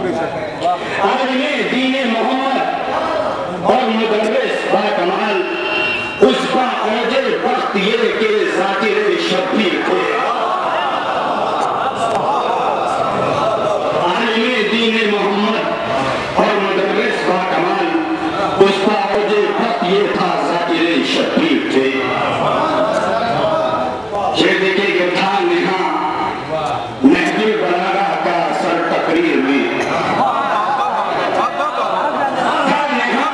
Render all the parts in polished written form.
عالم دین محمد اور مدرس با کمال، اس کا عہد وقت یہ کہ ذاکر شبیر تھے۔ عالم دین محمد اور مدرس با کمال، اس کا عہد وقت یہ تھا ذاکر شبیر تھے۔ یہ دیکھیں کہ تھا نہاں نہج البلاغہ کا سر تقریر میں، تھا نہاں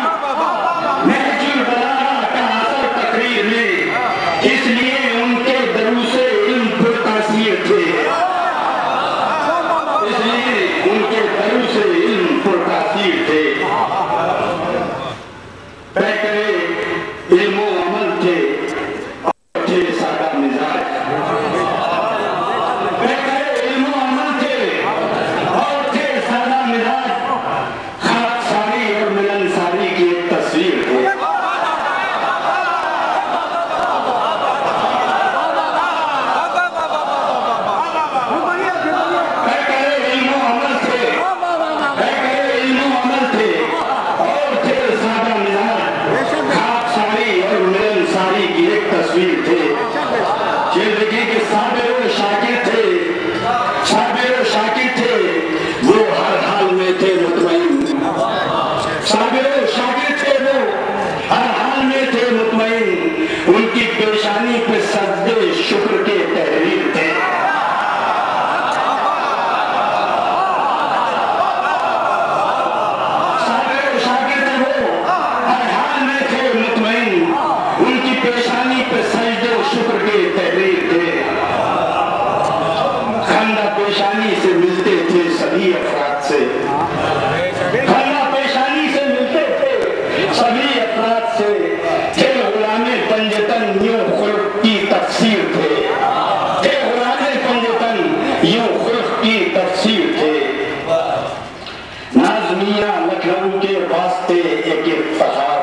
نہج البلاغہ کا سر تقریر میں، اس لیے ان کے دروس علم پر تاثیر تھے، اس لیے ان کے دروس علم پر تاثیر تھے۔ پیکرے علم و عمل تھے اور تھے سادہ مزاج، پیکرے علم و عمل تھے اور تھے سادہ مزاج، خاک ساری اور ملن ساری کی ایک تصویر تھے۔ پیکرے علم و عمل تھے، پیکرے علم و عمل تھے اور تھے سادہ مزاج، خاک ساری اور ملن ساری کی ایک تصویر تھے۔ یہ دیکھیں کہ صابر و شاکر تھے، صابر و شاکر تھے، وہ ہر حال میں تھے مطمئن، صابر و شاکر تھے، وہ ہر حال میں تھے مطمئن، ان کی پیشانی پہ سجدے شکر کے تحریر تھے۔ صابر و شاکر تھے، وہ ہر حال میں تھے مطمئن، ان کی پیشانی پہ سجدے شکر کے تحریر تھے۔ خندہ پیشانی سے ملتے تھے سبھی افراد سے، خندہ پیشانی سے ملتے تھے سبھی افراد سے، تھے غلام پنجتن یوں خلق کی تفسیر تھے، تھے غلام پنجتن یوں خلق کی تفسیر تھے۔ ناظمیہ لکھنؤ کے واسطے ایک افتخار،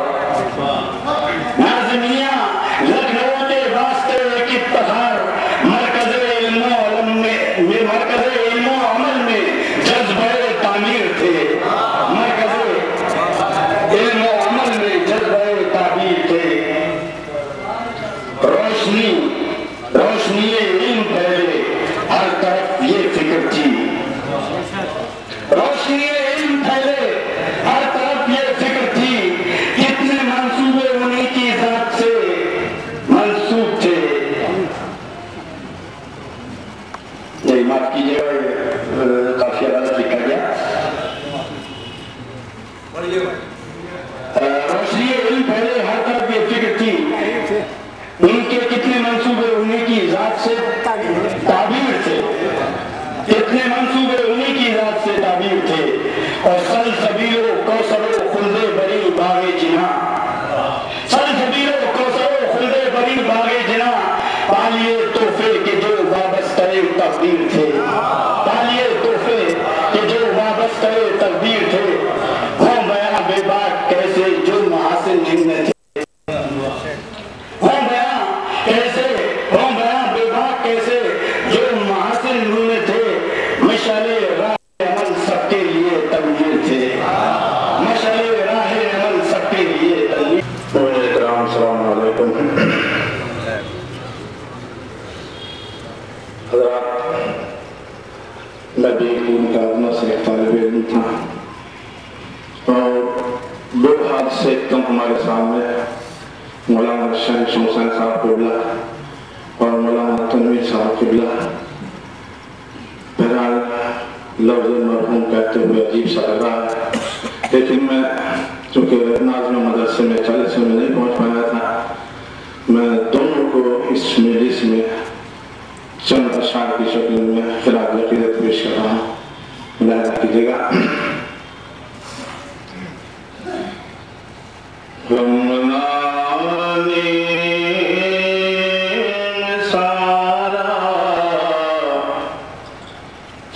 ناظمیہ لکھنؤ کے واسطے ایک افتخار، مرکز علم و عمل میں، مرکز علم و عمل میں جذبہ تعمیر تھے، مرکز علم و عمل میں جذبہ تعمیر تھے۔ روشنی، روشنی علم پھیلے ہر طرف یہ فکر تھی، روشنی علم پھیلے ہر طرف یہ فکر تھی، کتنے منصوبے انہی کی ذات سے منسوب تھے۔ نہیں معاف کیجیے کافی غلط لکھا گیا، روشنی علم پھیلے ہر طرف یہ فکر تھی، ان کے کتنے منصوبے انہی کی ذات سے تعبیر تھے، کتنے منصوبے انہی کی ذات سے تعبیر تھے۔ اور سلسبیل و کوثر و خلد بری باغ جناں، سلسبیل و کوثر و خلد بری باغ جناں، پالیے تحفے کے جو وابستہ تقدیر تھے، پالیے تحفے کے جو وابستہ تقدیر تھے، ہوں بیاں بے باک کیسے جو محاسن ان میں تھے، ہوں بیاں کیسے، ہوں بیاں بے باک کیسے جو محاسن ان میں تھے، مشعل راہ عمل سب کے لیے تنویر تھے، مشعل راہ عمل سب کے لیے تنویر۔ احترام السلام علیکم حضرات، میں بھی ان کا نصر طالب علم تھا اور دو حادثے کم ہمارے سامنے، مولانا شمس حسین صاحب قبلہ اور مولانا تنویر صاحب قبلہ۔ بہرحال لفظ مرحوم کہتے ہوئے عجیب سا لگ رہا ہے، لیکن میں چونکہ ناظم مدرسے میں 40 میں نہیں پہنچ پایا تھا، میں دونوں کو اس مجلس میں چند اشعار کی شکل میں خراج عقیدت پیش کر رہا ہوں، ملاحظہ کیجیے گا۔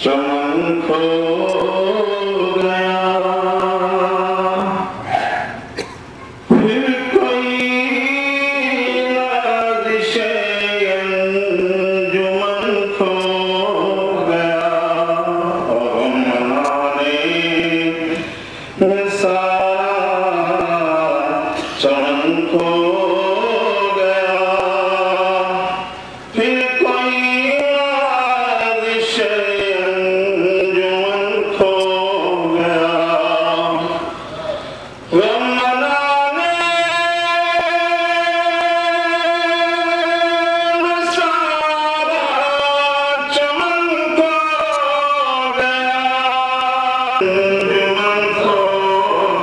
چمن کھو گیا، پھر کوئی لازش انجمن کھو گیا، ہم منانے انجمن کھو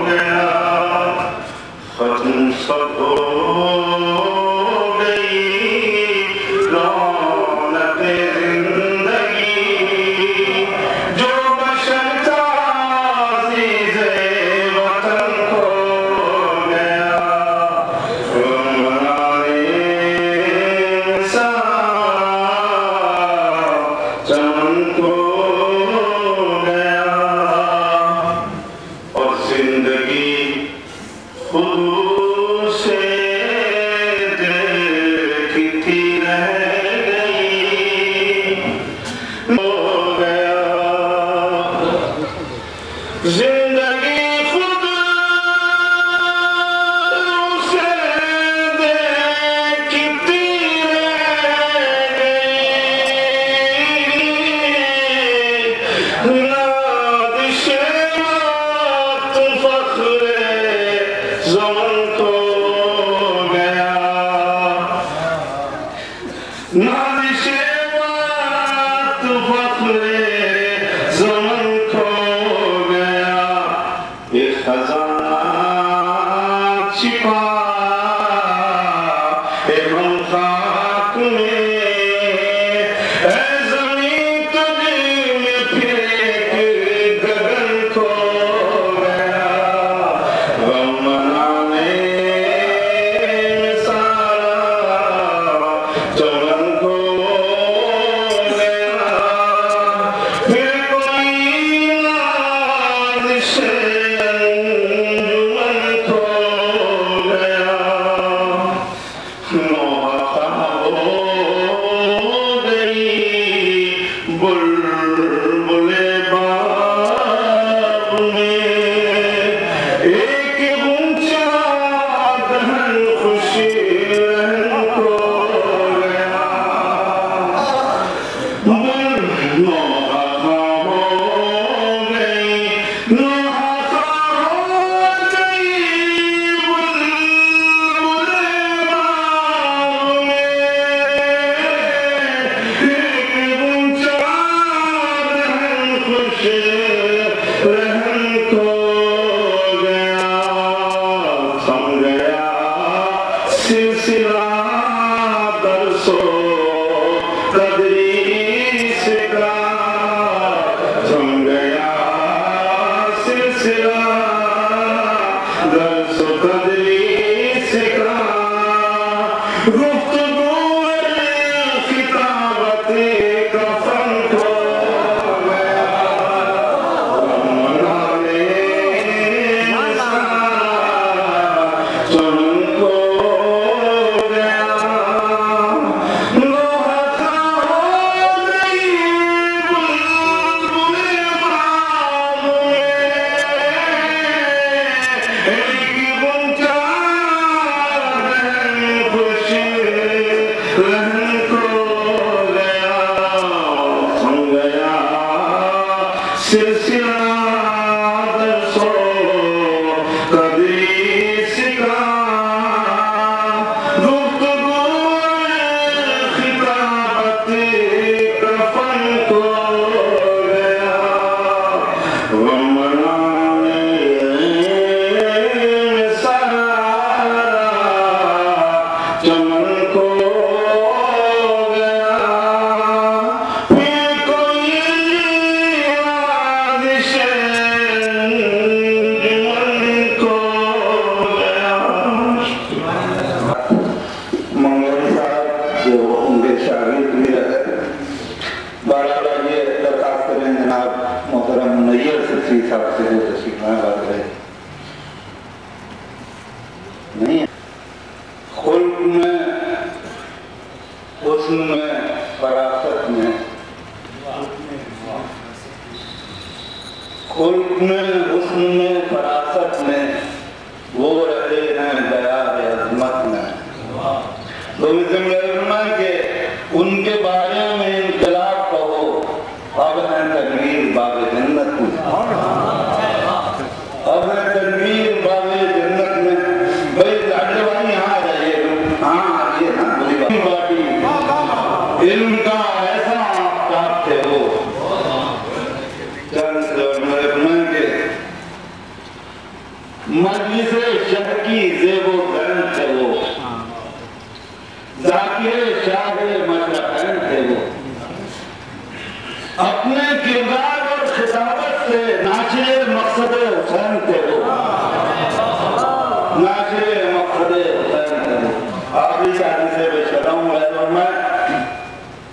گیا ختم سب ہو گئی رونق زندگی جو بشر تھا عزیز وطن کھو گیا عمرانے چمن کھو گیا اور زندگی خود سے دیکھتی رہ گئی ہو گیا زندگی خود سے دیکھتی رہ گئی نادش وقت فخر زمن کھو گیا نادش وقت فخر زمن کھو گیا ایک خزانہ چھپا ہے ہم خاک میں اے زمین تجھ میں پھر ایک گگن کھو گیا غم منانے سارا چمن کھو گیا پھر کوئی نازش انجمن کھو گیا نوحہ ہو گئی بلبل باغ میں ایک غنچہ دہن خوشی رہن کھو گیا نوحہ ہو گئی نوحہ ہو گئی بلبل باغ میں ایک غنچہ دہن خوشی رہن کھو گیا تھم گیا سلسلہ درس و تدریس کا تھم گیا سلسلہ درس و تدریس کا گفتگو خطابت کا فن کھو گیا منانے چمن کھو گیا نوحہ ہو گئی بلبل باغ میں ایک غنچہ دہن خوشی رہن کھو گیا تھم گیا سلسلہ درس و تدریس کا گفتگو خطابت کا فن کھو گیا غم منانے سارا چمن کھو گیا پھر کوئی نازش انجمن کھو گیا منگل صاحب جو ان کے شاگرد بھی رہے بہرحال یہ درخواست کریں جناب محترم منیر سرسی صاحب سے جو تشریف میں بات رہے نہیں خلق میں حسن میں فراست میں خلق میں حسن میں فراست میں وہ رہے ہیں بیار عظمت میں تو مثل فرمائے کہ ان کے بارے میں انقلاب کہو اب ہے تنویر باب جنت میں اب ہے تنویر باب جنت میں بھئی لاڈلوانی یہاں آ جائیے ہاں آئیے نا بلی باٹی علم کا ایسا آفتاب تھے وہ چند میرے اپنے کردار اور خطابت سے ناچر مقصد حسین تھے وہ، ناچر مقصد حسین تھے وہ۔ آخری شادی سے پیش کر رہا ہوں میں دور میں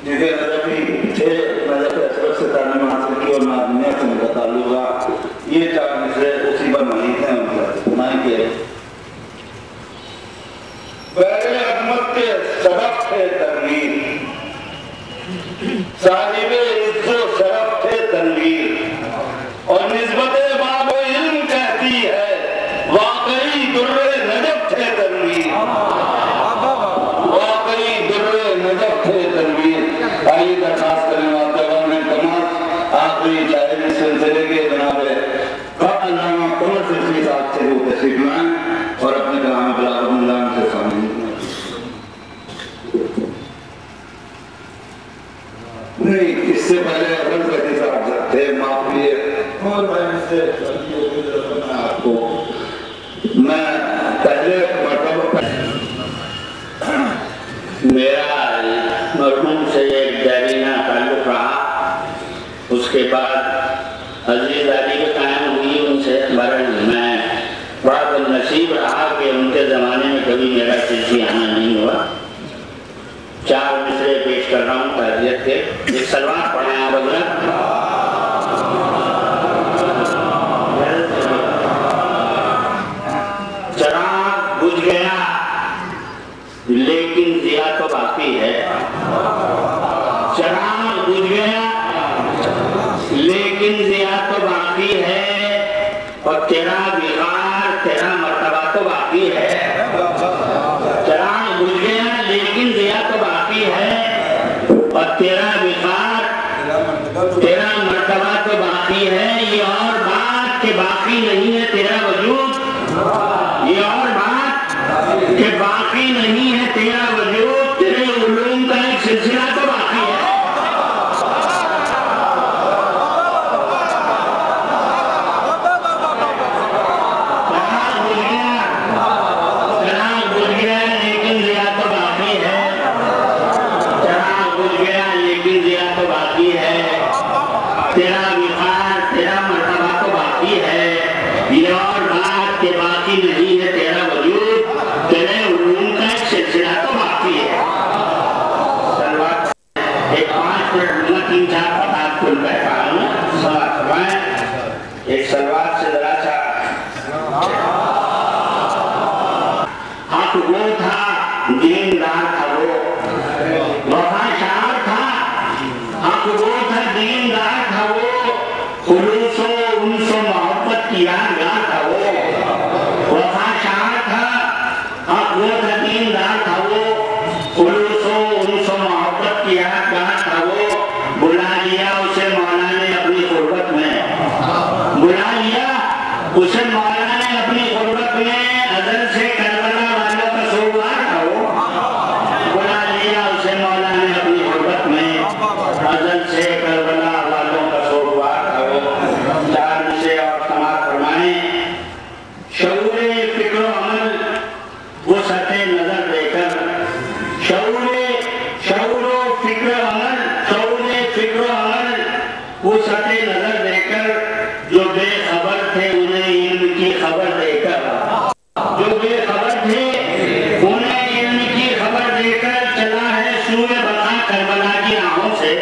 جسے نظفی تھے، نظف اسرف سے تعلیم حاصل کی اور نادمیہ سے میرا تعلق رہا۔ یہ چار مصرے اسی پر محیط ہیں ان پر سنائیں کہ بیر عظمت کے سبق تھے تنویر، صاحب عز و شرف تھے تنویر، اور نسبت باب علم کہتی ہے واقعی در نجف تھے تنویر، واقعی در نجف تھے تنویر۔ آئیے درخواست کریں آپ گورنمنٹ تمام آخری شاعری سلسلے کے جناب علامہ قمر سلسلی صاحب سے وہ تشریف لائیں اور اپنے کلام بلاغت اللہ سے سامنے نہیں۔ اس سے پہلے اول کا حساب تھے معافی اور میں آپ کو میں پہلے مرتبہ میرا مرحوم سے ایک جارینہ تعلق رہا، اس کے بعد عزیز علی کے قائم ہوئی ان سے برن میں بڑا نصیب رہا کہ ان کے زمانے میں کبھی میرا سلسلہ آنا نہیں ہوا۔ چار مصرے پیش کر رہا ہوں تعزیت کے، ایک سلوات پڑھیں آپ حضرت۔ چراغ بجھ گیا لیکن ضیا تو باقی ہے، چراغ بجھ گیا لیکن ضیا تو باقی ہے، اور تیرا وقار تیرا مرتبہ تو باقی ہے۔ چراغ بجھ گیا لیکن ضیا تو باقی ہے، اور تیرا وقار تیرا مرتبہ تو باقی ہے۔ یہ اور بات کہ باقی نہیں ہے تیرا وجود، یہ اور بات کہ باقی نہیں ہے تیرا وجود، تیرے علوم کا ایک سلسلہ تو باقی ہے۔ تیرا وقار تیرا مرتبہ تو باقی ہے، یہ اور بات کہ باقی نہیں ہے تیرا وجود، تیرے علوم کا ایک سلسلہ تو باقی ہے۔ سلوات ایک 5 منٹ میں 3-4 پتات کل بیٹھا ہوں، سوات فرمائیں ایک سلوات سے ذرا سا۔ حق وہ تھا دیندار تھا وہ، وفا شعار تھا، حق وہ تھا دیندار تھا وہ، خلوص و انس و محبت کی یادگار تھا وہ، وفا شعار تھا، حق وہ تھا دیندار تھا وہ، خلوص و انس و محبت کی یادگار تھا وہ۔ بلا لیا اسے مولا نے اپنی غربت میں، بلا لیا اسے مولا نے اپنی غربت میں، ازل سے کربلا والوں کا سوگوار تھا وہ، بلا لیا اسے مولا نے اپنی غربت میں، ازل سے کربلا والوں کا سوگوار تھا وہ۔ چار مصرے اور سماعت فرمائیں۔ شعور فکر و عمل وہ سطح نظر دے کر، شعور و فکر و عمل، شعور فکر و عمل وہ سطح نظر دے کر، جو بے خبر تھے انہیں علم کی خبر دے کر، جو بے خبر تھے انہیں علم کی خبر دے کر، چلا ہے سوئے بقا کربلا کی راہوں سے،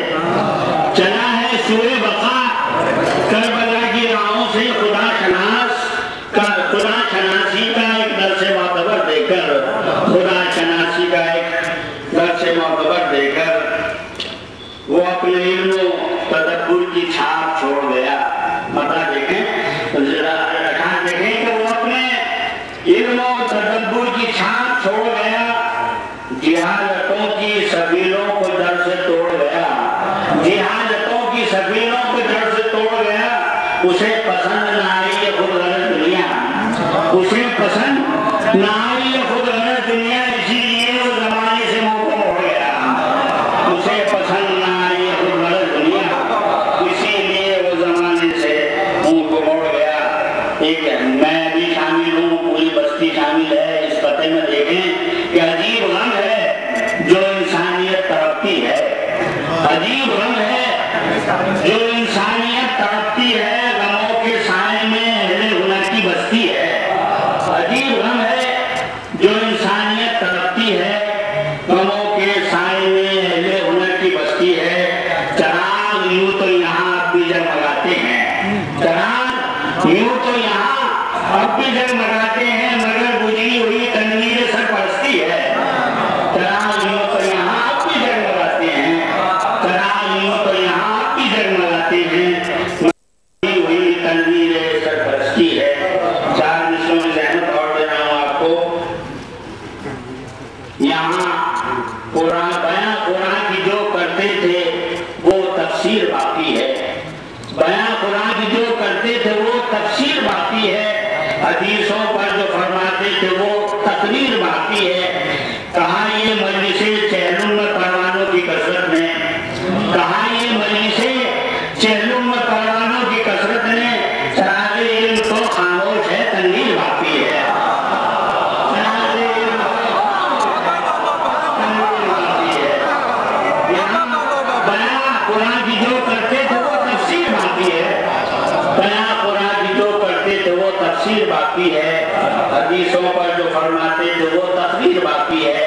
چلا ہے سوئے بقا کربلا کی راہوں سے، خدا شناسی کا ایک درس معتبر دے کر، خدا شناسی کا ایک درس معتبر دے کر وہ اپنے علم و تدبر کی چھاپ چھوڑ گیا۔ پتہ دیکھیں ذرا رکھا دیکھیں کہ وہ اپنے علم و تدبر کی چھاپ چھوڑ گیا، جہالتوں کی سبیلوں کو در سے توڑ گیا، جہالتوں کی سبیلوں کو در سے توڑ گیا۔ اسے پسند نہ آئی یہ خود غرض دنیا، اسے پسند نہ آئی یہ خود غرض دنیا، اسی لیے وہ زمانے سے منہ کو موڑ گیا۔ اسے پسند نہ آئی یہ خود غرض دنیا، اسی لیے وہ زمانے سے منہ کو موڑ گیا۔ ٹھیک ہے، میں بھی شامل ہوں، پوری بستی شامل ہے اس پتے میں۔ دیکھیں کہ عجیب غم ہے جو انسانیت ترقی ہے، عجیب غم ہے جو حدیثوں پر جو فرماتے تھے وہ تقریر باقی ہے. کہاں یہ مجلس چہلم پروانوں کی کثرت نے، کہاں یہ مجلس چہلم پروانوں کی کثرت نے، چراغ علم تو خاموش ہے، تنویر باقی ہے. قرآن کی جو کرتے تھے وہ تفسیر باقی ہے، بیان قرآن کی جو کرتے تھے وہ تفسیر باقی ہے، حدیثوں پر جو فرماتے تھے وہ تقریر باقی ہے.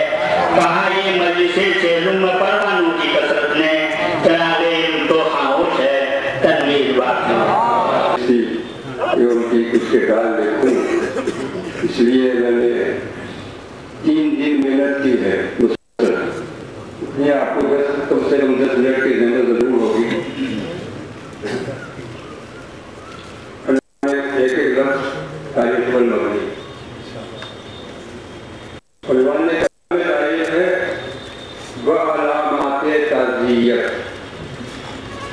کہاں یہ مجلس چہلم پروانوں کی کثرت نے، چراغ علم تو خاموش ہے، تنویر باقی ہے. ان کی کچھ کتاب لکھوں، اس لیے میں نے 3 دن محنت کی ہے. یہ آپ کو کم سے کم 10 منٹ کی ضرورت ضرور ہوگی. ایک لفظ تاریخ پر مبنی عنوان نے تعریف ہے وعلامات تعزیت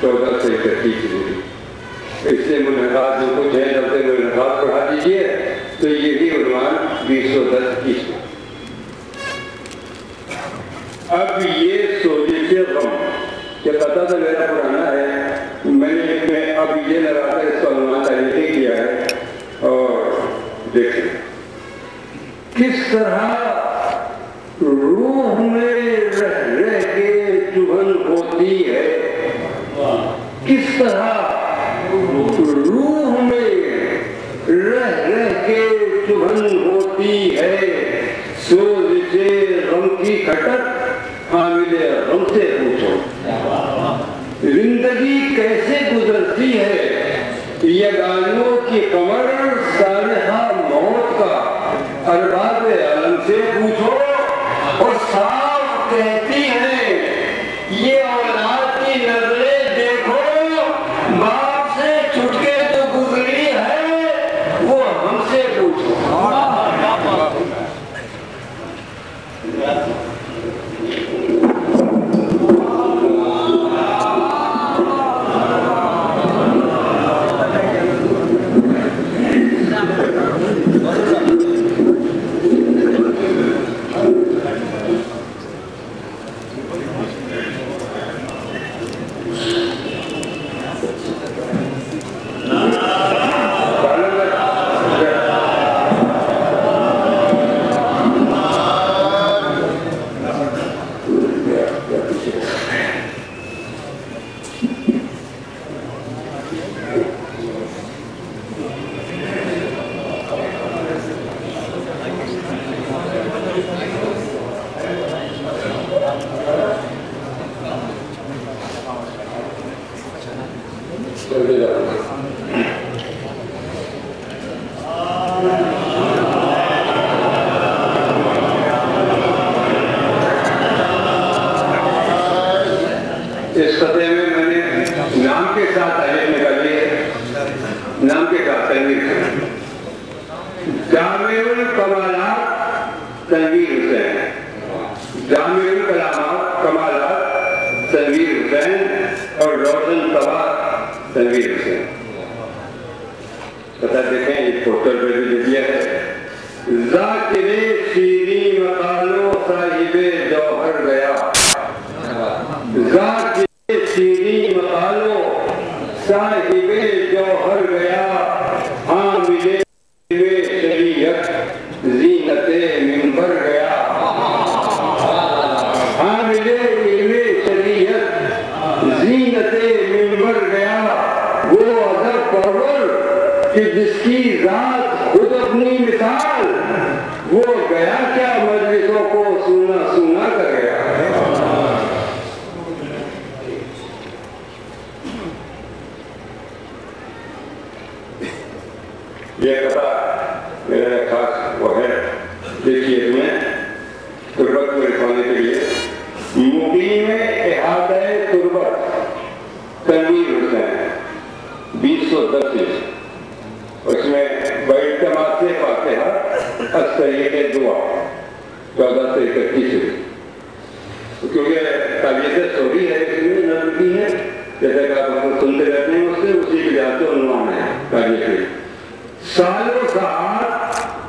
14 سے 31. اس سے منحقات جو کچھ ہے جب سے منحقات پڑھا دیجیے تو یہی عنوان 2010 عیسوی. اب یہ سوزش غم کہ پتہ تو میرا پرانا ہے، میں نے اب یہ لگا کر اس کا عنوان تعریف کیا ہے. اور دیکھیں کس طرح روح میں رہ کے چبھن ہوتی ہے، کس طرح روح میں رہ کے چبھن ہوتی ہے. سوزش غم کی کھٹک حامل غم سے پوچھو، زندگی کیسے گزرتی ہے یگانوں کی قمر سانحہ موت کا. ارباب عالم سے پوچھو اور صاف کہتی ہیں یہ اولاد کی نظریں دیکھو، باپ سے چھٹکے تو گزری ہے وہ ہم سے پوچھو. اس خطے میں میں نے نام کے ساتھ تعریف نکالی ہے، نام کے ساتھ تنویر. جامع الکمالات تنویر حسین، جامع الکلامات کمالات تنویر حسین اور روشن طباع تنویر حسین. پتہ دیکھیں یہ پوسٹر پہ بھی لکھ دیا ہے ذاکر شیریں مقالو صاحب جوہر گیا، ذاکر شیریں مقالو صاحب جوہر گیا، حامل شریعت زینت منبر گیا، حامل شریعت زینت منبر گیا. وہ ادب پرور کہ جس کی ذات خود اپنی مثال، وہ گیا کیا مجلسوں کو سونا سونا کر گیا. یہ قطعہ میرا خاص وہ ہے، دیکھیے تمہیں تربت کو لکھوانے کے لیے مقیم احاطہ تربت تنویر حسین 2010. اس میں باجتماع سے فاتحہ السید دعا 14 سے 31. کیونکہ طبیعت سوری ہے اس میں نظم کی ہے، جیسا کہ آپ سنتے رہتے ہیں اس سے اسی کے جاتے عنوان ہے تاریخی. سال و ساعت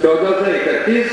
1431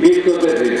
2033।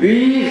20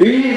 20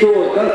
2010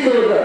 2010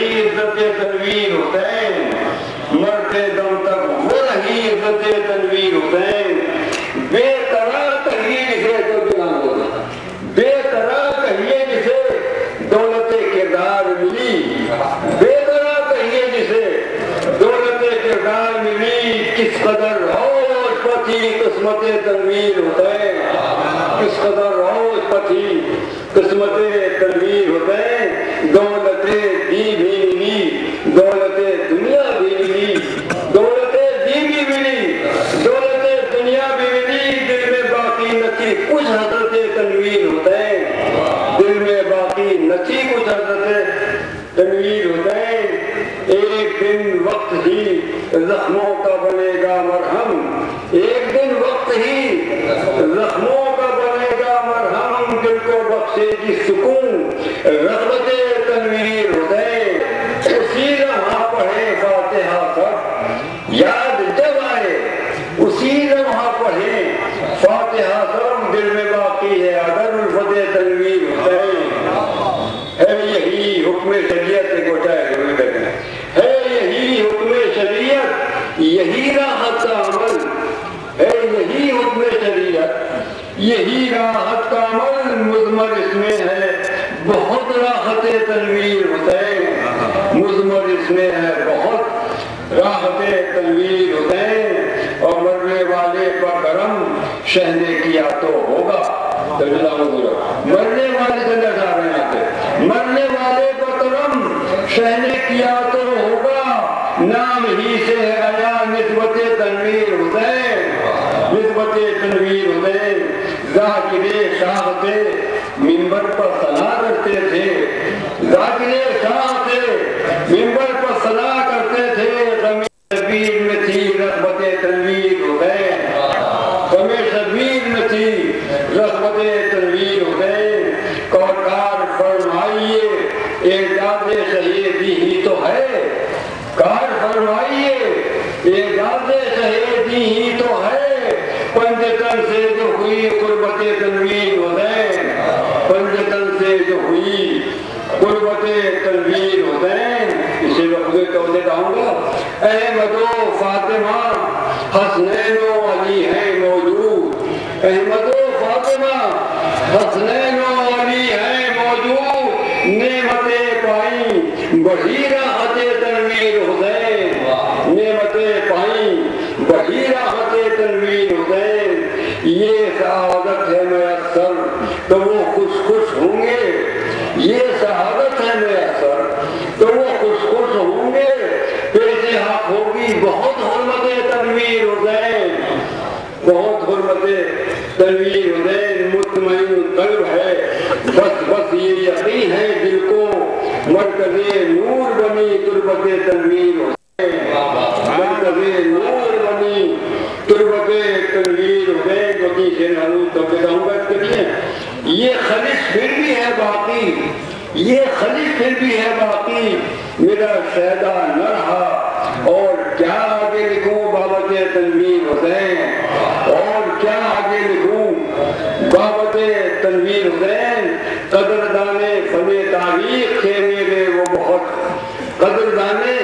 رہی عزت تنویر حسین، مرتے دم تک وہ رہی عزت تنویر حسین، بے طرح کہیے جسے تو جناب ہوتا، بے طرح کہیے جسے دولت کردار ملی، بے طرح کہیے جسے دولت کردار ملی، کس قدر روش پتھی قسمت تنویر حسین، کس قدر روش پتھی قسمت تنویر حسین، دولت دی بھی ملی، دولت دنیا بھی ملی، دولت دی بھی ملی، دولت دنیا بھی ملی، دل میں باقی نہ تھی کچھ حضرت تنویر حسین، دل میں باقی نہ تھی کچھ حضرت تنویر حسین، ایک دن وقت ہی زخموں کا بنے گا مرہم، ایک دن وقت ہی زخموں کا بنے گا مرہم، دل کو بخشے گی سکون رغبت تنویر حسین، اسی لمحہ پڑھے فاتحہ سب، یاد جب آئے اسی لمحہ پڑھے فاتحہ سب، دل میں باقی ہے اگر الفت تنویر حسین، ہے یہی حکم شریعت کو چاہے ضرور دیکھیں، ہے یہی حکم شریعت، یہی راحت کا عمل، ہے یہی حکم شریعت، یہی راحت کا عمل، مضمر اس میں ہے بہت راحت تنویر حسین، مضمر اس میں ہے بہت راحت تنویر حسین، اور مرنے والے پر کرم شہ نے کیا تو ہوگا، مرنے والے سے نہ جا رہے ہیں، مرنے والے پر کرم شہ نے کیا تو ہوگا، نام ہی سے ہے آیا نسبت تنویر حسین، نسبت تنویر حسین، ذاکر شاہ سے منبر پر ثنا کرتے تھے، ذاکر شاہ سے منبر پر ثنا کرتے تھے، غم شبیر میں تھی رغبت تنویر حسین، غم شبیر میں تھی رغبت تنویر حسین، کار فرمائیے اعجاز شہیدی ہی تو ہے، کار فرمائیے اعجاز شہیدی ہی تو ہے، پنجتن سے جو ہوئی قربت تنویر حسین، پنجتن سے جو ہوئی قربت تنویر حسین، اسے وقفے توجہ کہوں گا، احمد و فاطمہ حسنین و علی ہیں موجود، احمد و فاطمہ حسنین و علی ہیں موجود، نعمتیں پائیں بڑھی راحت تنویر حسین، نعمتیں پائیں بڑھی راحت تنویر حسین، یہ سعادت ہے میسر تو وہ خوش خوش ہوں گے، یہ سعادت ہے میسر تو وہ خوش خوش ہوں گے، پیش حق ہوگی بہت حرمت تنویر حسین، بہت حرمت تنویر حسین، مطمئن قلب ہے بس بس یہ یقین ہے دل کو، مرکز نور بنی تربت تنویر حسین، مرکز نور بنی تربت تنویر حسین، وکی سے نالو تو بتاؤں گا اس کے لیے، یہ خلش پھر بھی ہے باقی، یہ خلش پھر بھی ہے باقی، میرا شہدہ نہ رہا، اور کیا آگے لکھوں بابت تنویر حسین، اور کیا آگے لکھوں بابت تنویر حسین، قدردانے فن تاریخ تھے میرے وہ بہت، قدردانے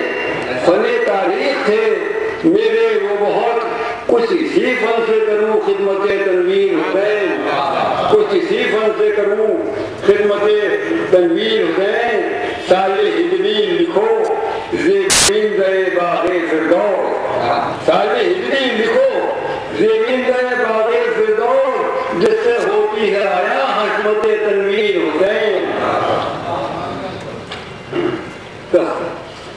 فن تاریخ تھے میرے وہ بہت، کچھ اسی فن سے کروں خدمت تنویر حسین، کچھ اسی فن سے کروں خدمت تنویر حسین، سال ہجری لکھو زیبین دے باغ فردوس، سال ہجری لکھو زیبین دے باغ فردوس، جس سے ہوتی ہے آیا حکمت تنویر حسین،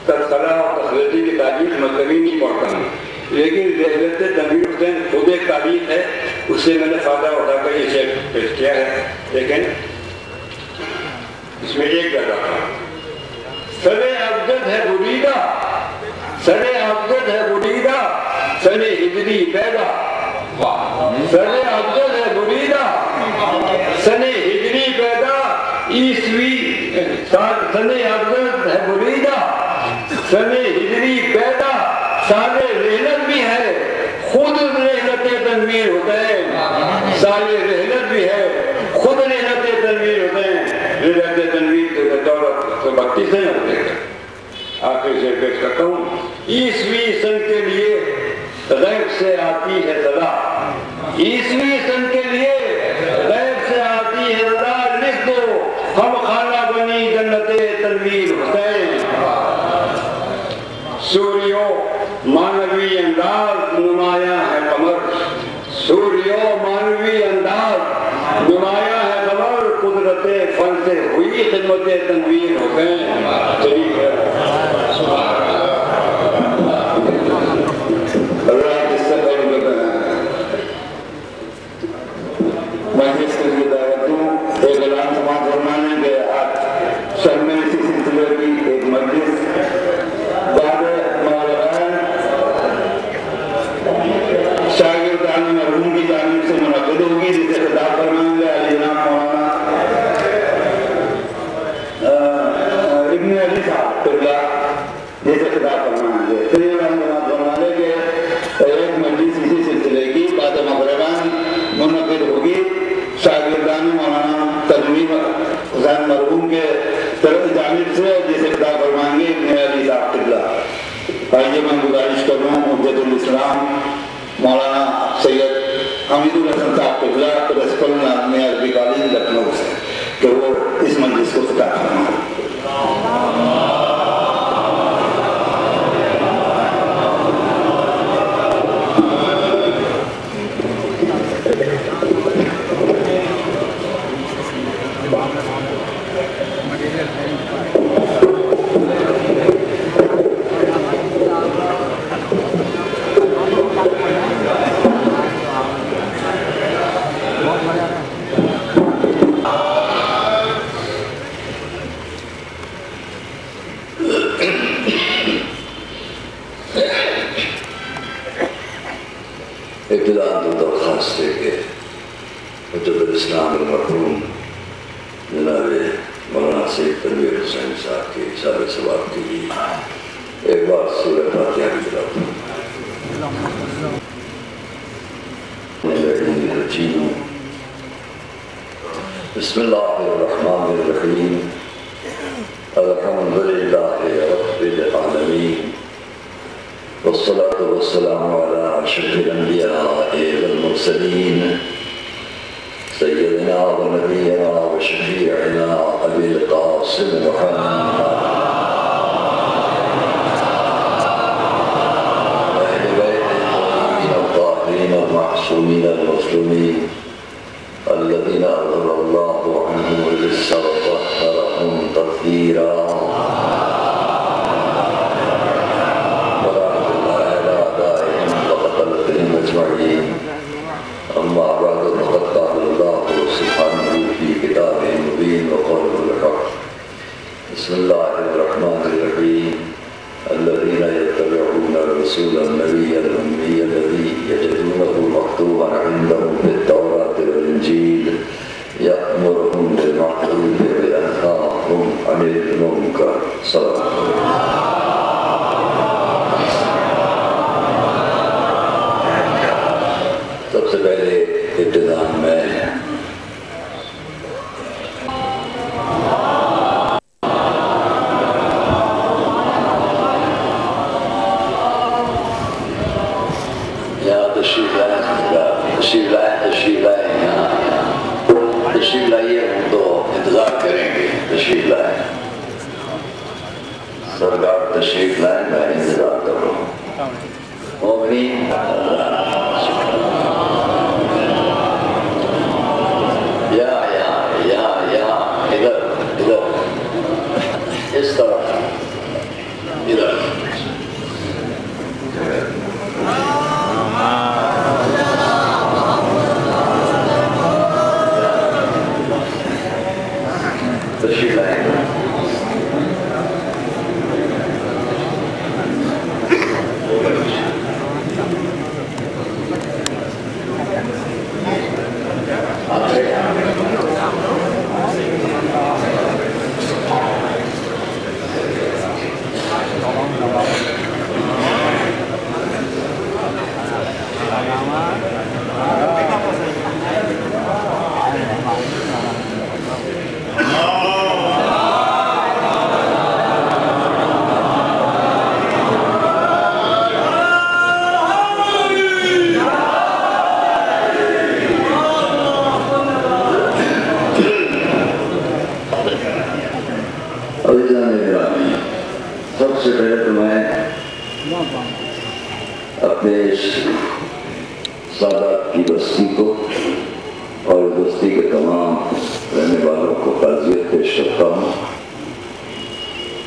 تذکرہ اور تخلیقی کی تاریخ مطلبی نہیں پڑھتا ہوں، لیکن رحلت تنویر حسین خود ایک تاریخ ہے، اس سے میں نے فائدہ اٹھا کر اسے پیش کیا ہے، لیکن اس میں ایک جگہ سن ابجد ہے بریدہ، سن ابجد ہے بریدہ، سن ہجری پیدا، سن ابجد ہے بریدہ، سن ہجری پیدا، عیسوی سن ابجد ہے بریدہ، سن ہجری پیدا، سال رحلت بھی ہے، خود رحلت تنویر حسین، سال رحلت بھی ہے، خود رحلت تنویر حسین، رحلت تنویر کے دولت تو 32 ہے نا، آخر سے پیش کرتا ہوں. عیسوی سن کے لیے غیب سے آتی ہے صدا, عیسوی سن کے لیے غیب سے آتی ہے صدا, لکھ دو ہم خانہ بنی جنت تنویر حسین. سوریو مانوی انداز نمایاں ہے قمر, سوریو مانوی انداز نمایاں ہے قمر, قدرت فن سے ہوئی خدمت تنویر حسین. ٹھیک ہے, آئیے میں گزارش کر رہا ہوں حجت الاسلام مولانا سید حمید الحسن صاحب قبلہ پرنسپل نظامیہ عربی کالج لکھنؤ سے کہ وہ اس مجلس کو خطاب فرمائیں. بسم اللہ الرحمن الرحیم الحمدللہ رب العالمین والصلاة والسلام علی اشرف الانبیاء والمرسلین سیدنا و نبینا و شفیعنا ابی القاسم محمد اہل بیت الطاہرین الطاہرین المعصومین المسلمین الذين أظهر الله عنهم الرجس وطهرهم تطهيرا ورحمة الله على أعدائهم وقتلتهم أجمعين. أما بعد فقد قال الله سبحانه في كتابه المبين وقوله الحق. بسم الله الرحمن الرحيم. الذين يتبعون الرسول النبي الأمي الذي يجدونه مكتوبا عندهم في التوراة والإنجيل يأمرهم بالمعروف وينهاهم عن المنكر. صدق الله. سب سے پہلے ابتدا میں تشریف لائیے ہم تو انتظار کریں گے. تشریف لائیں سرکار, تشریف لائیں, میں انتظار کر رہا ہوں. مومنین یہاں ادھر اس طرف ادھر تشریف لائیں. اپنے اس سادات کی بستی کو اور اس بستی کے تمام رہنے والوں کو تعزیت پیش کرتا ہوں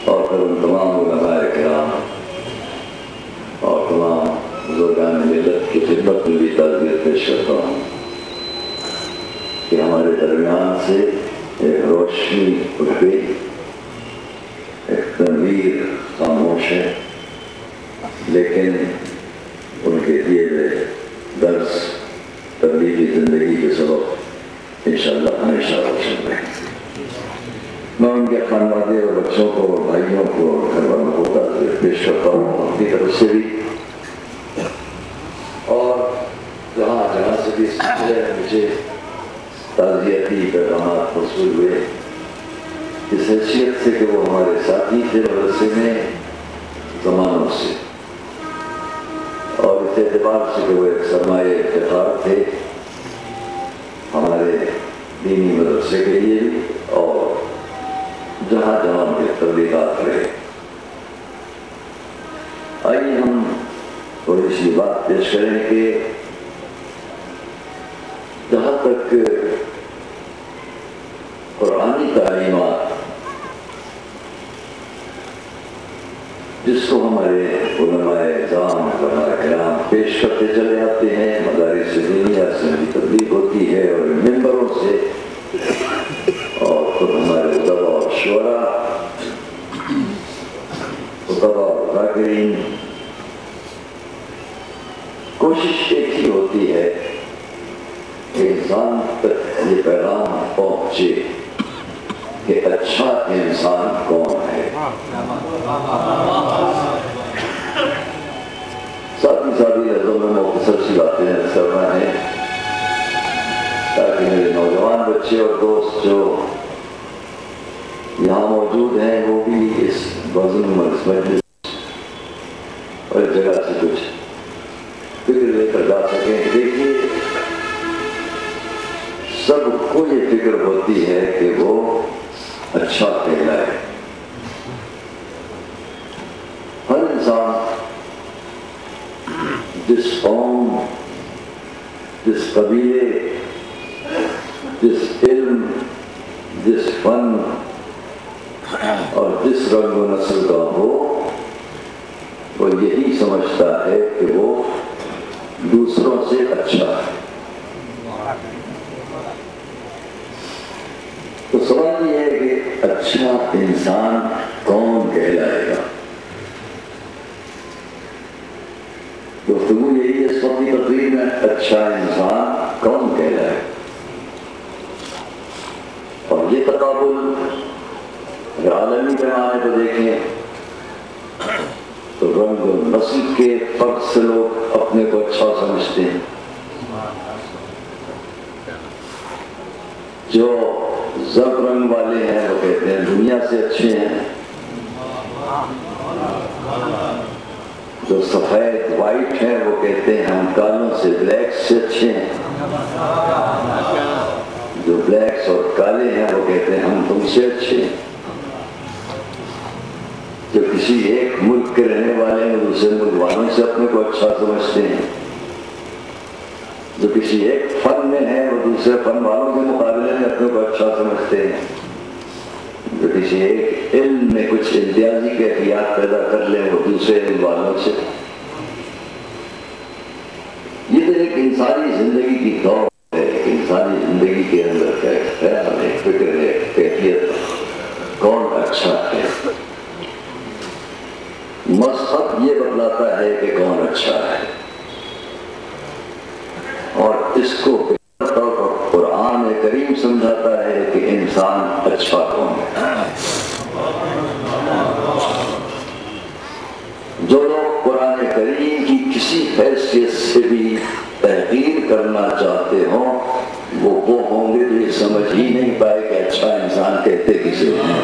اور پھر ان تمام علماء کرام اور تمام بزرگان ملت کی خدمت میں بھی تعزیت پیش کرتا ہوں کہ ہمارے درمیان سے ایک روشنی اٹھ گئی، ایک تنویر خاموش ہے، لیکن ان کے دیے ہوئے درس تبلیغی زندگی کے سبب انشاءاللہ ہمیشہ روشن رہیں۔ میں ان کے خانوادے اور بچوں کو اور بھائیوں کو اور گھر والوں کو تعزیت پیش کرتا ہوں اپنی طرف سے بھی، اور جہاں جہاں سے بھی مجھے تعزیتی پیغامات موصول ہوئے اس حیثیت سے کہ وہ ہمارے ساتھی تھے مدرسے میں زمانوں سے، اور اس اعتبار سے کہ وہ ایک سرمایہ افتخار تھے ہمارے دینی مدرسے کے لیے بھی اور جہاں جہاں کے تبلیغات رہے۔ آئیے ہم تھوڑی سی بات پیش کریں کہ جہاں تک قرآنی تعلیمات جس کو ہمارے علماء اعظام علماء کرام پیش کرتے چلے آتے ہیں، مدارس دینیہ سے بھی تبلیغ ہوتی ہے اور ممبروں سے، اور خود ہمارے ادبا اور شعراء، ادبا اور ذاکرین، کوشش ایک ہی ہوتی ہے کہ انسان تک یہ پیغام پہنچے کہ اچھا انسان کون ہے۔ ساتھی لفظوں میں مختصر سی باتیں کرنا ہے تاکہ میرے نوجوان بچے اور دوست جو یہاں موجود ہیں وہ بھی اس مجلس اور اس جگہ سے کچھ فکر لے کر جا سکیں۔ دیکھیے، سب کو یہ فکر ہوتی ہے کہ وہ اچھا کہلائے۔ ہر انسان جس قوم، جس قبیلے، جس علم، جس فن اور جس رنگ و نسل کا ہو، وہ یہی سمجھتا ہے کہ وہ دوسروں سے اچھا ہے۔ تو سوال یہ ہے کہ اچھا انسان کون کہلائے گا؟ گفتگو یہی ہے اس وقت کی تقریر میں، اچھا انسان کون کہلائے؟ اور یہ تقابل اگر عالمی پیمانے کو دیکھیں تو رنگ و نسل کے فرق سے لوگ اپنے کو اچھا سمجھتے ہیں۔ جو زرد رنگ والے ہیں وہ کہتے ہیں دنیا سے اچھے ہیں، جو سفید وائٹ ہیں وہ کہتے ہیں ہم کالوں سے بلیک سے اچھے ہیں، جو بلیکس اور کالے ہیں وہ کہتے ہیں ہم تم سے اچھے ہیں۔ جو کسی ایک ملک کے رہنے والے ہیں دوسرے ملک والوں سے اپنے کو اچھا سمجھتے ہیں، جو کسی ایک فن میں ہے وہ دوسرے فن والوں کے مقابلے میں اپنے کو اچھا سمجھتے ہیں، جو کسی ایک علم میں کچھ امتیازی کیفیات پیدا کر لیں وہ دوسرے علم والوں سے۔ یہ تو ایک انسانی زندگی کی دوڑ ہے، انسانی زندگی کے اندر کا ایک خیال ہے، فکر ہے، کیفیت کون اچھا ہے۔ مذہب یہ بتلاتا ہے کہ کون اچھا ہے، اور اس کو قرآن کریم سمجھاتا ہے کہ انسان اچھا کون ہے۔ جو لوگ قرآن کریم کی کسی حیثیت سے بھی تحقیر کرنا چاہتے ہوں وہ ہوں گے جو یہ سمجھ ہی نہیں پائے کہ اچھا انسان کہتے کسے ہیں۔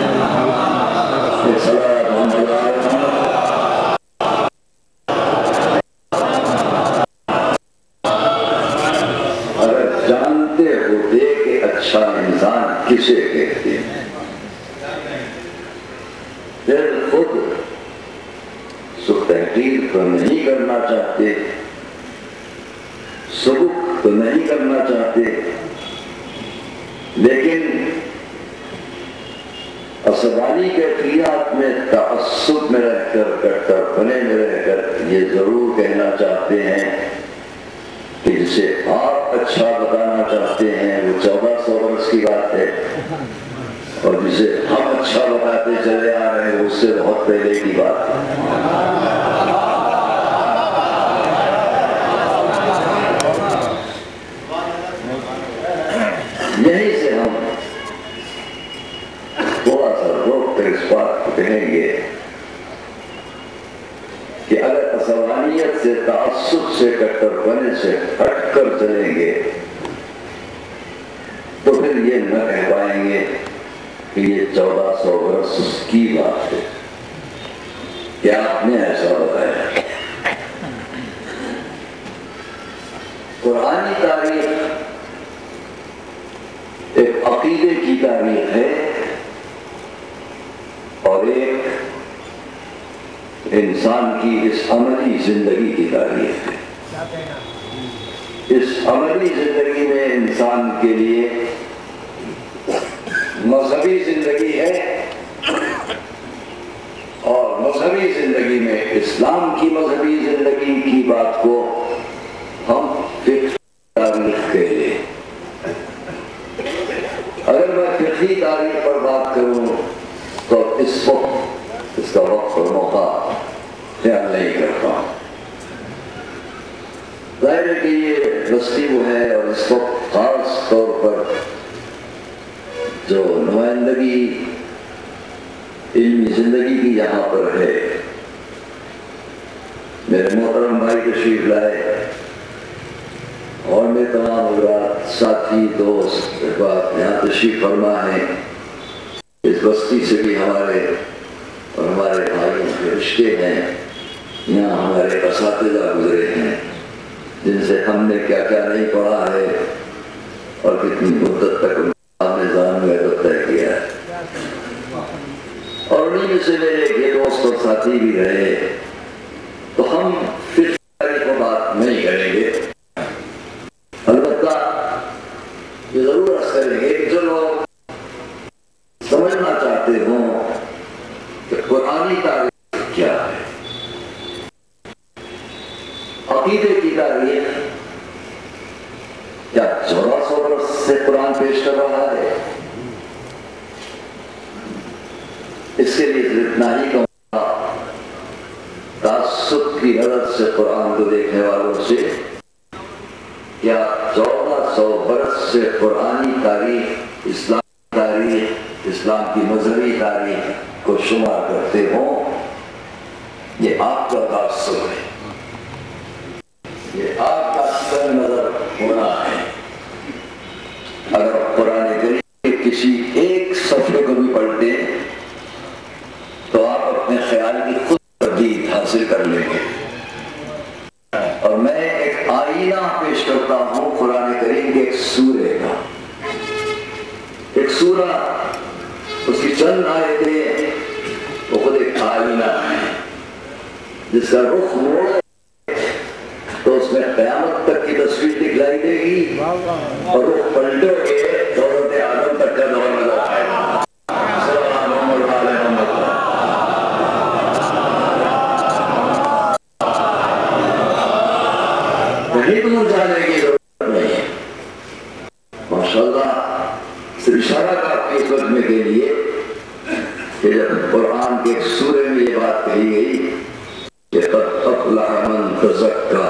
اگر جانتے ہوتے کہ اچھا انسان کسے کہتے ہیں، پھر خود تحقیر تو نہیں کرنا چاہتے چاہتے، سبک تو نہیں کرنا چاہتے، لیکن عصبانی کیفیات میں تعصب میں رہ کر، کٹر پنے میں رہ کر یہ ضرور کہنا چاہتے ہیں کہ جسے آپ اچھا بتانا چاہتے ہیں وہ 1400 برس کی بات ہے، اور جسے ہم اچھا بتاتے چلے آ رہے ہیں اس سے بہت پہلے کی بات ہے۔ یہیں سے ہم تھوڑا سا روک کر اس بات کو کہیں گے کہ اگر عصبانیت سے، تعصب سے، کٹر پنے سے ہٹ کر چلیں گے تو پھر یہ نہ کہہ پائیں گے کہ یہ 1400 برس کی بات ہے کہ آپ نے ایسا بتایا۔ قرآنی تاریخ ایک عقیدے کی تاریخ ہے اور ایک انسان کی اس عملی زندگی کی تاریخ ہے۔ اس عملی زندگی میں انسان کے لیے مذہبی زندگی ہے، اور مذہبی زندگی میں اسلام کی مذہبی زندگی کی بات کو ہم فقہ تاریخ کہہ لیں۔ اگر میں فقہی تاریخ پر بات کروں تو اس وقت اس کا وقت اور موقع خیال نہیں کرتا۔ ظاہر ہے کہ یہ بستی وہ ہے، اور اس وقت خاص طور پر جو نمائندگی علمی زندگی کی یہاں پر ہے، میرے محترم بھائی تشریف لائے اور میں تمام حضرات، ساتھی، دوست یہاں تشریف فرما ہے۔ اس بستی سے بھی ہمارے اور ہمارے بھائیوں کے رشتے ہیں، یہاں ہمارے اساتذہ گزرے ہیں جن سے ہم نے کیا کیا نہیں پڑھا ہے اور کتنی مدت تک نظام میں طے کیا ہے، اور انہیں میں سے میرے یہ دوست اور ساتھی بھی رہے۔ تو ہم پھر کو بات نہیں کریں گے، البتہ یہ ضرور عرض کریں گے کہ جو لوگ سمجھنا چاہتے ہوں کہ قرآنی تاریخ کیا ہے، عقیدے کی تاریخ کیا 1400 برس سے قرآن پیش کر رہا ہے، اس کے لیے اتنا ہی کہوں گا، تعصب کی نظر سے قرآن کو دیکھنے والوں سے کیا 1400 برس سے قرآنی تاریخ، اسلامی تاریخ، اسلام کی مذہبی تاریخ کو شمار کرتے ہوں، یہ آپ کا تعصب ہے، یہ آپ کا سر نظر ہونا ہے۔ اگر قرآن کریم کے کسی ایک صفحے کو بھی پڑھتے تو آپ اپنے خیال کی خود تردید حاصل کر لیں گے۔ اور میں ایک آئینہ پیش کرتا ہوں قرآن کریم کے ایک سورے کا، ایک سورہ، اس کی چند آیتیں وہ خود ایک آئینہ ہے جس کا رخ موڑے تو اس میں قیامت تک کی تصویر دکھلائی دے گی، اور رخ پلٹو گے تو حضرت آدم تک کا دور نظر آئے گا۔ نہیں دور جانے کی ضرورت نہیں ہے، ماشاءاللہ صرف اشارہ کافی اس وقت میں کے لیے کہ جب قرآن کے ایک سورے میں یہ بات کہی گئی کہ قد افلح من تزکا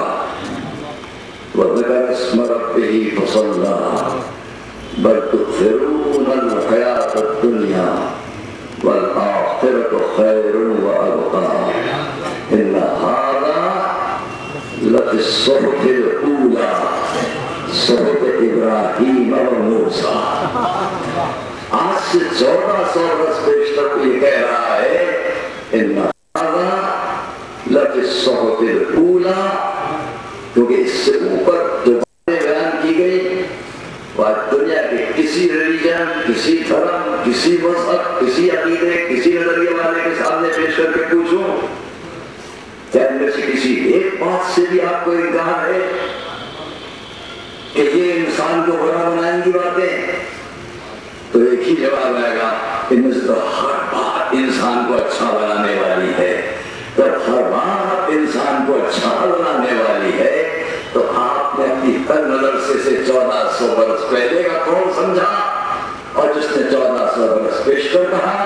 وذکر اسم ربہ فصلی بل تؤثرون الحیاۃ الدنیا والآخرۃ خیر وابقی ان ھذا لفی الصحف الاولی صحف ابراہیم وموسیٰ۔ آج سے 1400 برس پیشتر کو یہ کہہ رہا ہے ان ھذا لفی الصحف الاولی، کیونکہ اس سے اوپر جو باتیں بیان کی گئی وہ دنیا کے کسی ریلیجن، کسی دھرم، کسی مذہب، کسی عقیدے، کسی نظریے والے کے سامنے پیش کر کے پوچھوں کیا ان میں سے کسی ایک بات سے بھی آپ کو انکار ہے کہ یہ انسان کو برا بنائیں گی باتیں؟ تو ایک ہی جواب آئے گا، ان میں سے تو ہر بات انسان کو اچھا بنانے والی ہے۔ جب ہر بات انسان کو اچھا بنانے والی ہے تو آپ نے اپنی کل نظر سے 1400 برس پہلے کا کون سمجھا؟ اور جس نے 1400 برس پیش کر کہا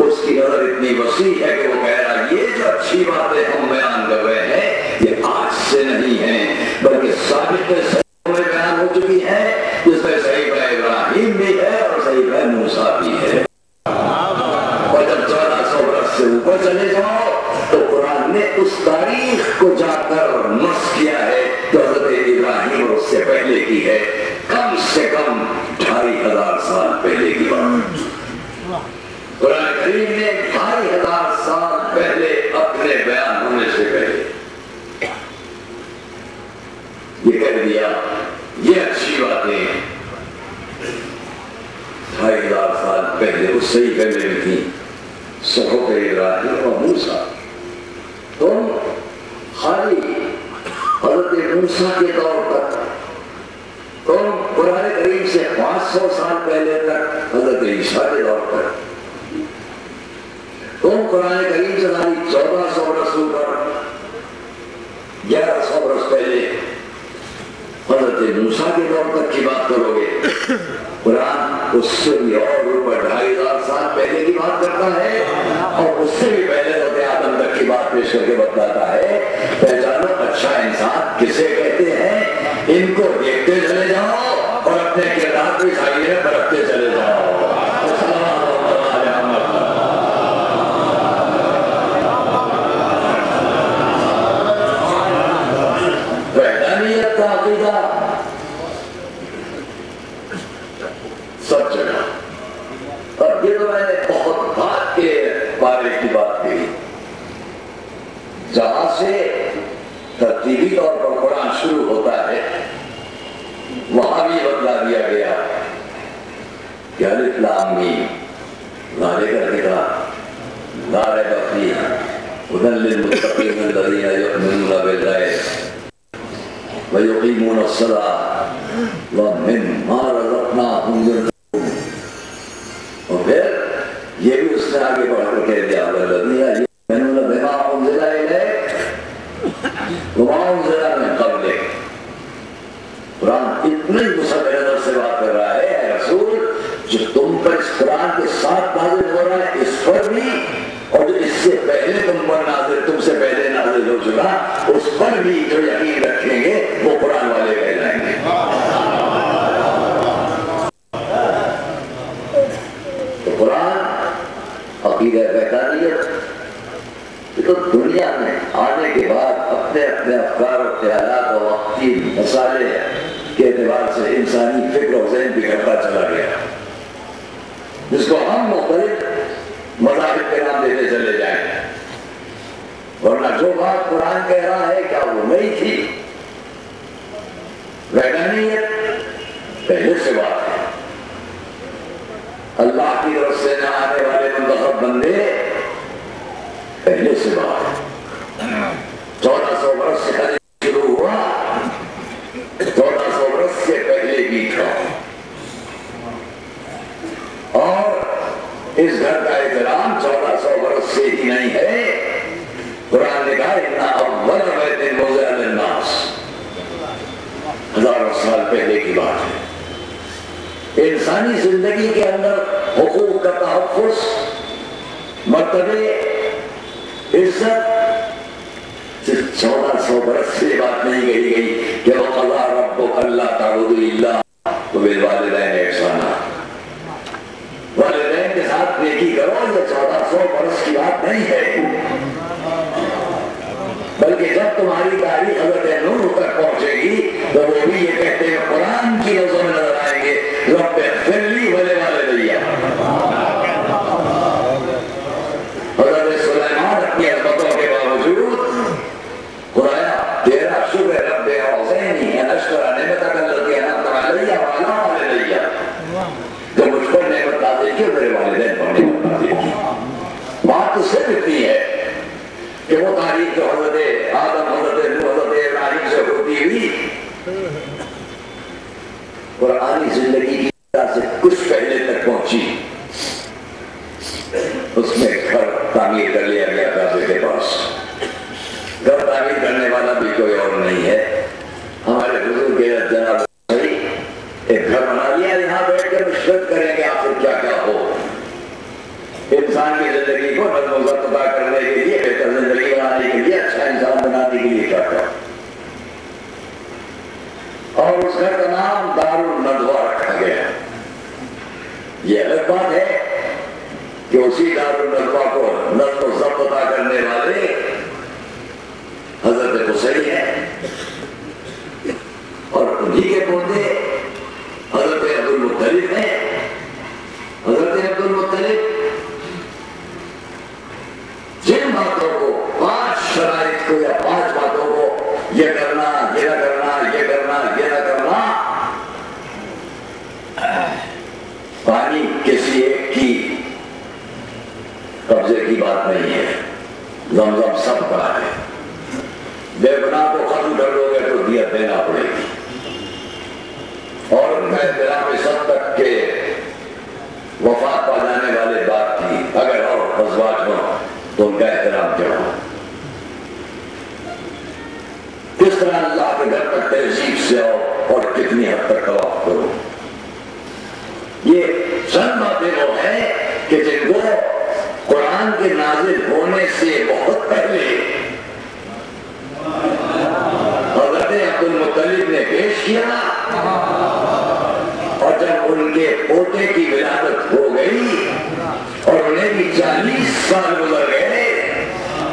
اس کی نظر اتنی وسیع ہے کہ وہ کہہ رہا یہ جو اچھی باتیں ہم بیان کر رہے ہیں یہ آج سے نہیں ہیں بلکہ سابق میں بیان ہو چکی ہے، جس میں صحیفہ ابراہیم بھی ہے اور صحیفہ موسیٰ بھی ہے۔ اور جب 1400 برس سے اوپر چلے جاؤ تو قرآن نے اس تاریخ کو جا کر نص کیا ہے جو حضرت ابراہیم اور اس سے پہلے کی ہے، کم سے کم 2500 سال پہلے کی بات۔ قرآن کریم نے 2500 سال پہلے اپنے بیان ہونے سے پہلے یہ کہہ دیا یہ اچھی باتیں 2500 سال پہلے اس سے ہی پہلے بھی تھی، صحف ابراہیم اور موسیٰ۔ تم خالی حضرت موسیٰ کے دور تک، تم قرآن کریم سے 500 سال پہلے تک حضرت عیسیٰ کے دور تک، تم قرآن کریم سے خالی 1400 برس اوپر 1100 برس پہلے حضرت موسیٰ کے دور تک کی بات کرو گے۔ قرآن اس سے بھی اور اوپر 2500 سال پہلے کی بات کرتا ہے اور اس سے بھی پہلے حضرت آدم تک کی بات پیش کر کے بتاتا ہے۔ پہچانو اچھا انسان کسے کہتے ہیں؟ ان کو دیکھتے چلے جاؤ اور اپنے کردار کو خالی میں برتتے چلے جاؤ۔ وحدانیت کا عقیدہ سب جگہ، اور یہ تو میں نے بہت بات کے بارے کی بات کی، جہاں سے ترتیبی طور پر قرآن شروع ہوتا ہے وہاں بھی بدلا دیا گیا کہ الف لام میم ذالک الکتاب لا ریب فیہ ھدی للمتقین الذین یؤمنون بالغیب ویقیمون الصلاۃ ومما رزقناہم ينفقون۔ اور پھر یہ بھی اس نے آگے بڑھ کر کہہ دیا والذین یؤمنون بما انزل الیک وما انزل من قبلک۔ قرآن اتنی مسلسل سے بات کر رہا ہے، اے رسول جو تم پر اس قرآن کے ساتھ نازل ہو رہا ہے اس پر بھی، اور جو اس سے پہلے تم پر نازل، تم سے پہلے نازل ہو چکا اس پر بھی جو یقین رکھیں گے وہ قرآن والے کہلائیں گے۔ تو قرآن عقیدہ وحدانیت تو دنیا میں آنے کے بعد اپنے اپنے افکار و خیالات اور وقتی مسائل کے اعتبار سے انسانی فکر و ذہن بگڑتا چلا گیا، جس کو ہم مختلف مذاہب کے نام دیتے چلے جائیں، ورنہ جو بات قرآن کہہ رہا ہے کیا وہ نہیں تھی؟ وحدانیت پہلے سے بات ہے، اللہ کی طرف سے نہ آنے والے منتخب بندے پہلے سے بات ہے۔ 1400 برس سے حج شروع ہوا، 1400 برس سے پہلے بھی تھا، اور اس گھر کا احترام 1400 برس سے ہی نہیں ہے۔ قرآن نے کہا اِنَّ أَوَّلَ بَيْتٍ وُضِعَ لِلنَّاسِ، ہزاروں سال پہلے کی بات ہے۔ انسانی زندگی کے اندر حقوق کا تحفظ، مرتبے، عزت صرف 1400 برس سے بات نہیں کہی گئی کہ وَقَضَىٰ رَبُّكَ أَلَّا تَعْبُدُوا إِلَّا وَبِالْوَالِدَيْنِ إِحْسَانًا، والدین کے ساتھ نیکی کرو۔ یہ 1400 برس کی بات نہیں ہے، بلکہ جب تمہاری تاریخ حضرت نوح تک پہنچے گی تو وہ بھی یہ کہتے ہیں قرآن کی نظر میں نظر آئیں گے رب اغفر لی ولوالدی۔ حضرت سلیمان اپنی عظمتوں کے باوجود خدایا تیرا شکر رب اوزینی ان اشکر نعمتک التی انعمت علی وعلی والدی، جو مجھ پر نعمت نازل کی میرے والدین پر نعمت نازل کی۔ بات تو صرف اتنی ہے کہ وہ تاریخ جو حضرت آدم، حضرت نوح، حضرت ابراہیم زندگی کی طرح سے کچھ پہلے تک پہنچی، اس میں گھر تعمیر کر لیا گیا کعبے کے پاس۔ گھر تعمیر کرنے والا بھی کوئی اور نہیں ہے، ہمارے حضور کے جناب ایک گھر بنا لیا، یہاں بیٹھ کر مشورت کریں گے آخر کیا کیا ہو۔ انسان کی زندگی کو نظم و ضبط عطا کرنے کے لیے، بہتر زندگی بنانے کے لیے، اچھا انسان بنانے کے لیے کیا کیا، اور اس گھر کا نام دار الندوہ رکھا گیا۔ یہ الگ بات ہے کہ اسی دار الندوہ کو نظم و ضبط عطا کرنے والے حضرت قصی ہیں، اور انہی کے پودے حضرت عبد المطلب ہیں۔ حضرت عبد المطلب جن باتوں کو، 5 شرائط کو یا 5 باتوں کو، یہ کرنا، یہ نہ کرنا، یہ کرنا، یہ نہ کرنا، پانی کسی ایک کی قبضے کی بات نہیں ہے، زمزم سب کا ہے۔ بے گناہ کو ختم کر لو گے تو دیت دینا پڑے گی، اور ان کا احترام اس حد تک کہ وفات پا جانے والے بات تھی، اگر اور ازواج ہوں تو ان کا احترام کیا ہو۔ کس طرح اللہ کے گھر پر تہذیب سے آؤ اور کتنی حد تک طواف کرو۔ یہ چند باتیں وہ ہیں کہ جن کو قرآن کے نازل ہونے سے بہت پہلے حضرت عبد المطلب نے پیش کیا، اور جب ان کے پوتے کی ولادت ہو گئی اور انہیں بھی 40 سال گزر گئے،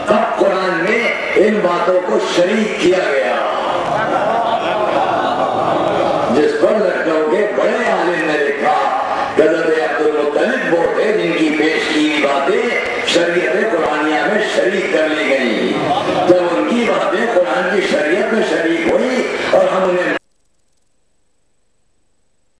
تب قرآن میں ان باتوں کو شریک کیا گیا، جس پر لکھنؤ کے بڑے عالم نے لکھا کہ حضرت عبد المطلب وہ تھے جن کی پیش کی باتیں شریعت قرآنیہ میں شریک کر لی گئی۔ جب ان کی باتیں قرآن کی شریعت میں شریک ہوئی اور ہم انہیں